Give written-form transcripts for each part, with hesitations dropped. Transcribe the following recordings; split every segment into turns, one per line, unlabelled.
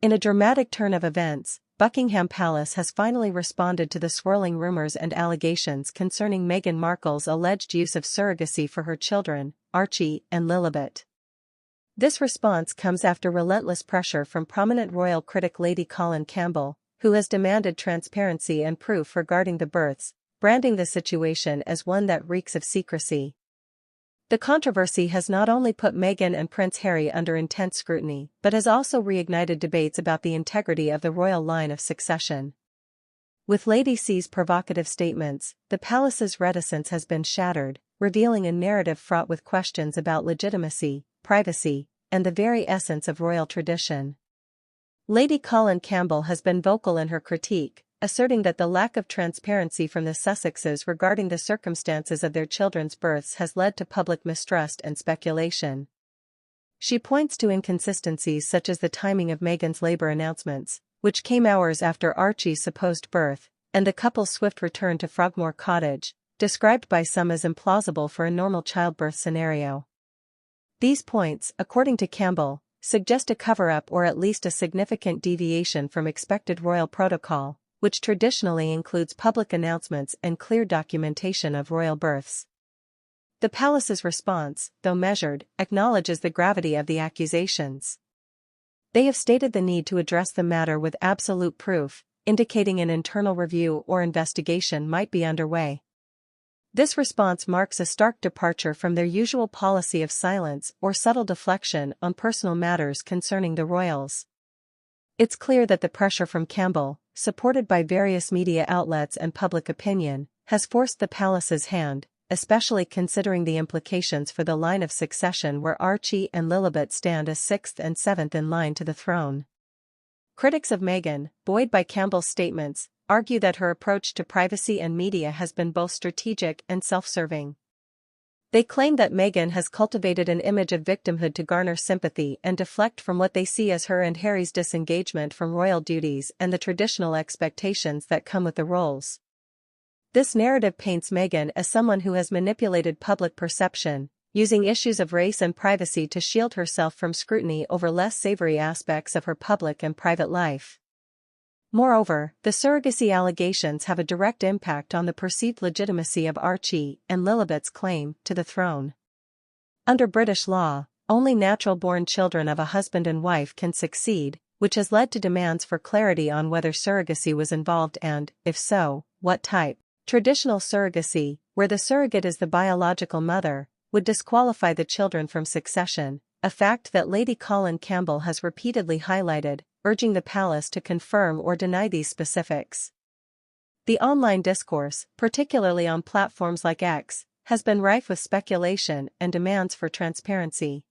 In a dramatic turn of events, Buckingham Palace has finally responded to the swirling rumors and allegations concerning Meghan Markle's alleged use of surrogacy for her children, Archie and Lilibet. This response comes after relentless pressure from prominent royal critic Lady Colin Campbell, who has demanded transparency and proof regarding the births, branding the situation as one that reeks of secrecy. The controversy has not only put Meghan and Prince Harry under intense scrutiny, but has also reignited debates about the integrity of the royal line of succession. With Lady C's provocative statements, the palace's reticence has been shattered, revealing a narrative fraught with questions about legitimacy, privacy, and the very essence of royal tradition. Lady Colin Campbell has been vocal in her critique, asserting that the lack of transparency from the Sussexes regarding the circumstances of their children's births has led to public mistrust and speculation. She points to inconsistencies such as the timing of Meghan's labor announcements, which came hours after Archie's supposed birth, and the couple's swift return to Frogmore Cottage, described by some as implausible for a normal childbirth scenario. These points, according to Campbell, suggest a cover-up or at least a significant deviation from expected royal protocol, which traditionally includes public announcements and clear documentation of royal births. The palace's response, though measured, acknowledges the gravity of the accusations. They have stated the need to address the matter with absolute proof, indicating an internal review or investigation might be underway. This response marks a stark departure from their usual policy of silence or subtle deflection on personal matters concerning the royals. It's clear that the pressure from Campbell, supported by various media outlets and public opinion, has forced the palace's hand, especially considering the implications for the line of succession where Archie and Lilibet stand as sixth and seventh in line to the throne. Critics of Meghan, buoyed by Campbell's statements, argue that her approach to privacy and media has been both strategic and self-serving. They claim that Meghan has cultivated an image of victimhood to garner sympathy and deflect from what they see as her and Harry's disengagement from royal duties and the traditional expectations that come with the roles. This narrative paints Meghan as someone who has manipulated public perception, using issues of race and privacy to shield herself from scrutiny over less savory aspects of her public and private life. Moreover, the surrogacy allegations have a direct impact on the perceived legitimacy of Archie and Lilibet's claim to the throne. Under British law, only natural-born children of a husband and wife can succeed, which has led to demands for clarity on whether surrogacy was involved and, if so, what type. Traditional surrogacy, where the surrogate is the biological mother, would disqualify the children from succession, a fact that Lady Colin Campbell has repeatedly highlighted, urging the palace to confirm or deny these specifics. The online discourse, particularly on platforms like X, has been rife with speculation and demands for transparency.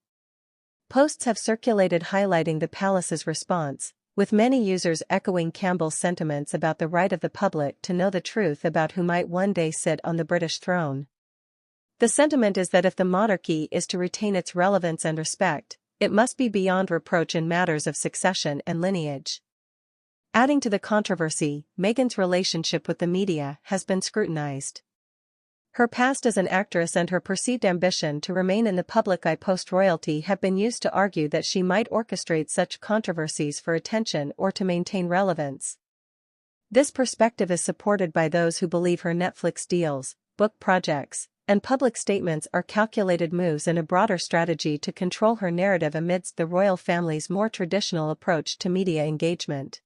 Posts have circulated highlighting the palace's response, with many users echoing Campbell's sentiments about the right of the public to know the truth about who might one day sit on the British throne. The sentiment is that if the monarchy is to retain its relevance and respect, it must be beyond reproach in matters of succession and lineage. Adding to the controversy, Meghan's relationship with the media has been scrutinized. Her past as an actress and her perceived ambition to remain in the public eye post-royalty have been used to argue that she might orchestrate such controversies for attention or to maintain relevance. This perspective is supported by those who believe her Netflix deals, book projects, and public statements are calculated moves in a broader strategy to control her narrative amidst the royal family's more traditional approach to media engagement.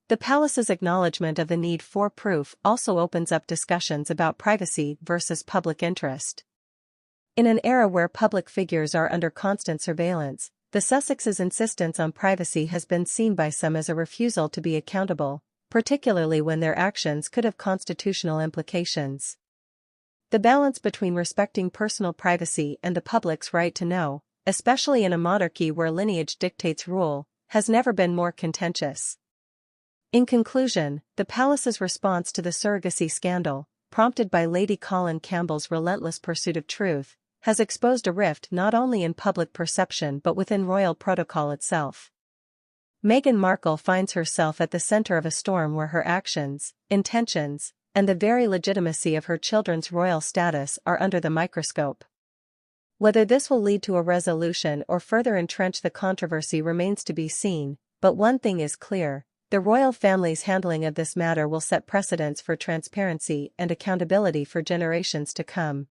The palace's acknowledgement of the need for proof also opens up discussions about privacy versus public interest. In an era where public figures are under constant surveillance, the Sussexes' insistence on privacy has been seen by some as a refusal to be accountable, particularly when their actions could have constitutional implications. The balance between respecting personal privacy and the public's right to know, especially in a monarchy where lineage dictates rule, has never been more contentious. In conclusion, the palace's response to the surrogacy scandal, prompted by Lady Colin Campbell's relentless pursuit of truth, has exposed a rift not only in public perception but within royal protocol itself. Meghan Markle finds herself at the center of a storm where her actions, intentions, and the very legitimacy of her children's royal status are under the microscope. Whether this will lead to a resolution or further entrench the controversy remains to be seen, but one thing is clear: the royal family's handling of this matter will set precedents for transparency and accountability for generations to come.